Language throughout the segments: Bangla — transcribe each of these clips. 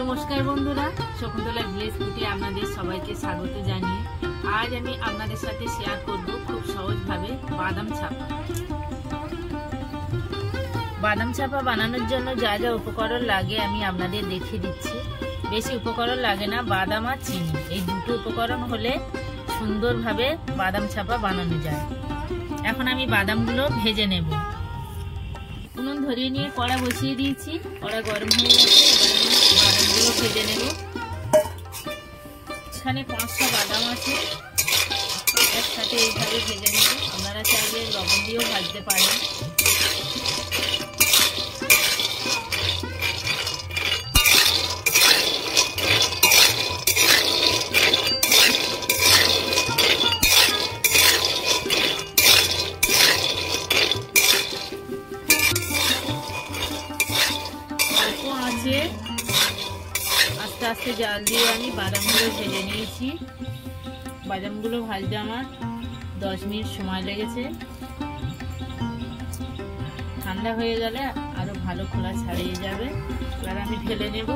নমস্কার বন্ধুরা, শকুন্তলা ভিলেজ ফুডে আপনাদের সবাইকে স্বাগত জানিয়ে আজ আমি আপনাদের সাথে শেয়ার করব খুব সহজভাবে বাদাম ছাপা। বাদাম ছাপা বানানোর জন্য যা যা উপকরণ লাগে আমি আপনাদের দেখিয়ে দিচ্ছি। বেশি উপকরণ লাগে না, বাদাম আর চিনি, এই দুটো উপকরণ হলে সুন্দরভাবে বাদাম ছাপা বানানো যায়। এখন আমি বাদামগুলো ভেজে নেব। উনুন ধরিয়ে নিয়ে কড়া বসিয়ে দিয়েছি, কড়া গরম হয়ে গেছে। এবার আমি বাদামগুলো ভেজে নেব। এখানে 500 বাদাম আছে, একসাথে এইভাবে ভেজে নেব। আপনারা চাইলে লবণ দিয়েও ভাজতে পারেন। আস্তে আস্তে জাল দিয়ে আমি বাদামগুলো ভেজে নিয়েছি। বাদামগুলো ভাজতে আমার 10 মিনিট সময় লেগেছে। ঠান্ডা হয়ে গেলে আরো ভালো খোলা ছাড়িয়ে যাবে। এবার আমি ঢেলে নেব।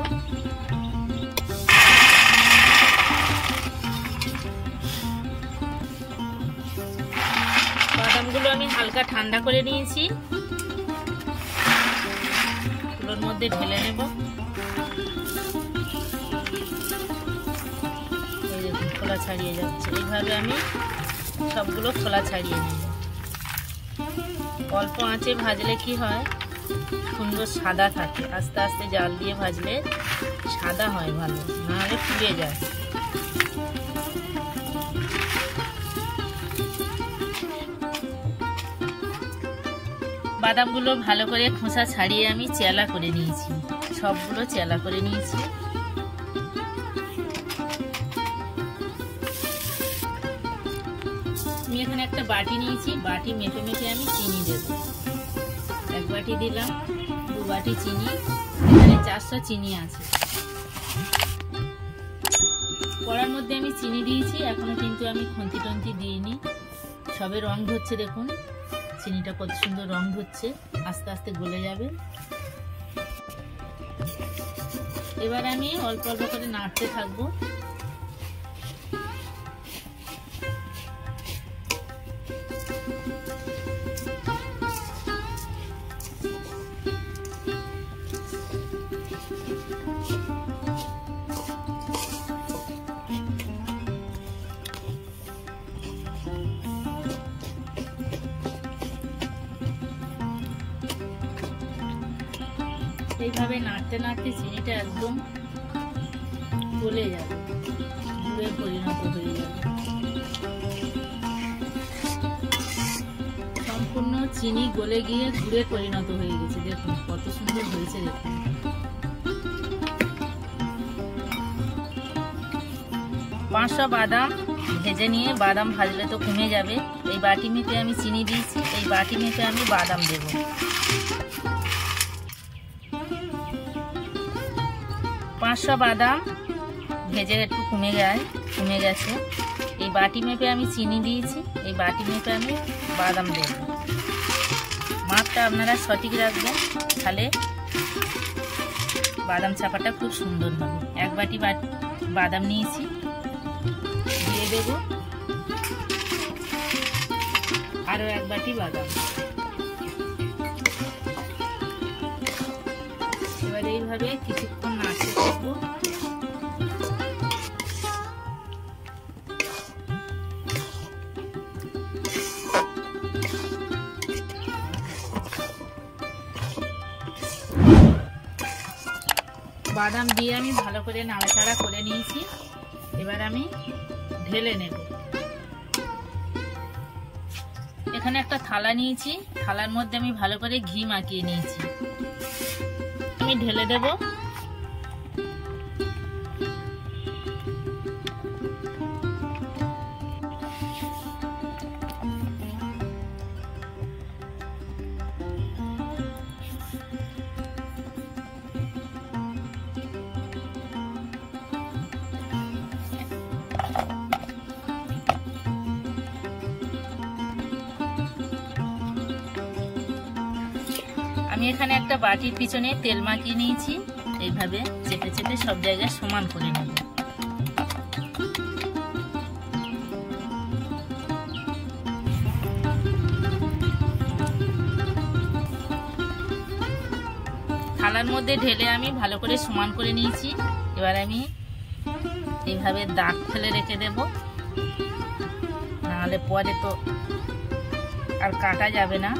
বাদামগুলো আমি হালকা ঠান্ডা করে নিয়েছি, তুলোর মধ্যে ঢেলে নেব। খোলা ছাড়িয়ে যাচ্ছে, এইভাবে আমি সবগুলো খোলা ছাড়িয়ে নেব। অল্প আঁচে ভাজলে কি হয়, সুন্দর সাদা থাকে। আস্তে আস্তে জাল দিয়ে ভাজলে সাদা হয় ভালো, নাহলে পুড়ে যায়। বাদামগুলো ভালো করে খোসা ছাড়িয়ে আমি চেলা করে নিয়েছি, সবগুলো চেলা করে নিয়েছি। আমি এখানে একটা বাটি নিয়েছি, বাটি মেপে মেপে আমি চিনি দেব। 1 বাটি দিলাম, 2 বাটি চিনি। এখানে 400 চিনি আছে। কড়ার মধ্যে আমি চিনি দিয়েছি, এখনো কিন্তু আমি খন্তি টন্তি দিইনি। সবে রং ধরছে, দেখুন চিনিটা কত সুন্দর রং ধরছে, আস্তে আস্তে গলে যাবে। এবার আমি অল্প অল্প করে নাড়তে থাকবো। এইভাবে নাড়তে নাড়তে চিনিটা একদম গলে যাবে, গুড়ে পরিণত হয়ে যাবে। সম্পূর্ণ চিনি গলে গিয়ে গুড়ে পরিণত হয়ে গেছে। দেখুন কত সুন্দর হয়েছে। দেখুন 500 বাদাম ভেজে নিয়ে, বাদাম ভাজলে তো কমে যাবে। এই বাটি মেপে আমি চিনি দিয়েছি, এই বাটি মেপে আমি বাদাম দেব। 500 বাদাম ভেজে একটু কমে গেছে। এই বাটি মেপে আমি চিনি দিয়েছি, এই বাটি মেপে আমি বাদাম দেব। মাপটা আপনারা সঠিক রাখবেন, তাহলে বাদাম ছাপাটা খুব সুন্দর হবে। 1 বাটি বাদাম নিয়েছি, দিয়ে দেব। আরো 1 বাটি বাদাম। এবার এইভাবে কিছুক্ষণ নাড়তে থাকবো। বাদাম দিয়ে আমি ভালো করে নাড়াচাড়া করে নিয়েছি। এবার আমি ঢেলে নেব। এখানে একটা থালা নিয়েছি, থালার মধ্যে আমি ভালো করে ঘি মাখিয়ে নিয়েছি। আমি ঢেলে দেব। আমি এখানে একটা বাটির পিছনে তেল মাখিয়ে নিয়েছি। এইভাবে চেপে চেপে সব জায়গায় সমান করে নেব। থালার মধ্যে ঢেলে আমি ভালো করে সমান করে নিয়েছি। এবার আমি এইভাবে দাগ ফেলে রেখে দেব, নাহলে পরে তো আর কাটা যাবে না।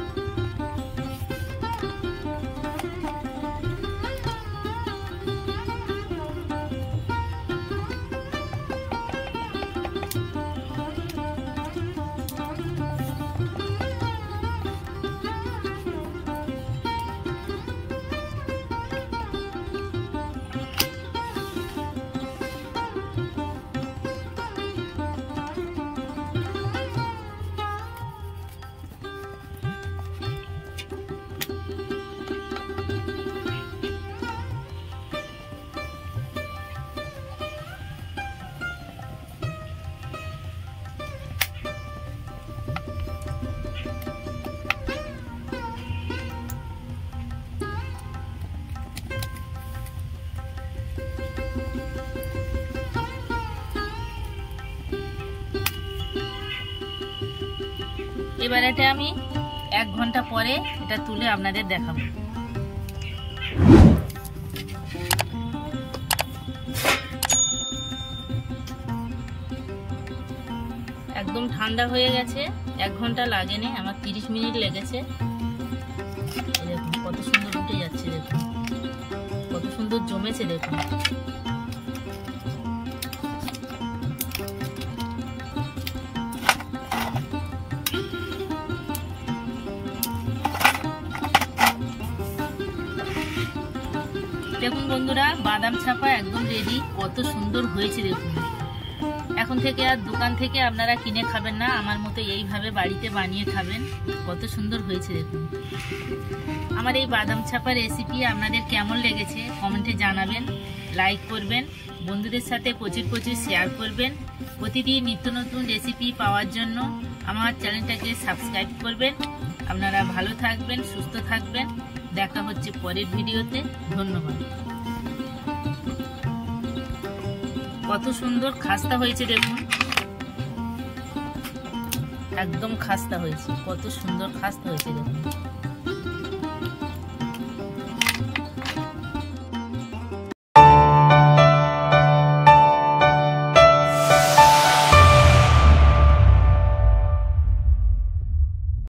এবার এটা আমি 1 ঘন্টা পরে এটা তুলে আপনাদের দেখাবো। একদম ঠান্ডা হয়ে গেছে, 1 ঘন্টা লাগেনি, আমার 30 মিনিট লেগেছে। দেখুন কত সুন্দর উঠে যাচ্ছে, দেখুন কত সুন্দর জমেছে দেখুন। দেখুন বন্ধুরা, বাদাম ছাপা একদম রেডি, কত সুন্দর হয়েছে দেখুন। এখন থেকে আর দোকান থেকে আপনারা কিনে খাবেন না, আমার মতো এইভাবে বাড়িতে বানিয়ে খাবেন, কত সুন্দর হয়েছে দেখুন। আমার এই বাদাম ছাপা রেসিপি আপনাদের কেমন লেগেছে কমেন্টে জানাবেন, লাইক করবেন, বন্ধুদের সাথে প্রচুর প্রচুর শেয়ার করবেন। প্রতিদিন নিত্য নতুন রেসিপি পাওয়ার জন্য আমার চ্যানেলটাকে সাবস্ক্রাইব করবেন। আপনারা ভালো থাকবেন, সুস্থ থাকবেন, দেখা হচ্ছে পরের ভিডিওতে। ধন্যবাদ। কত সুন্দর খাস্তা হয়েছে দেখুন, একদম খাস্তা হয়েছে, কত সুন্দর খাস্তা হয়েছে দেখুন।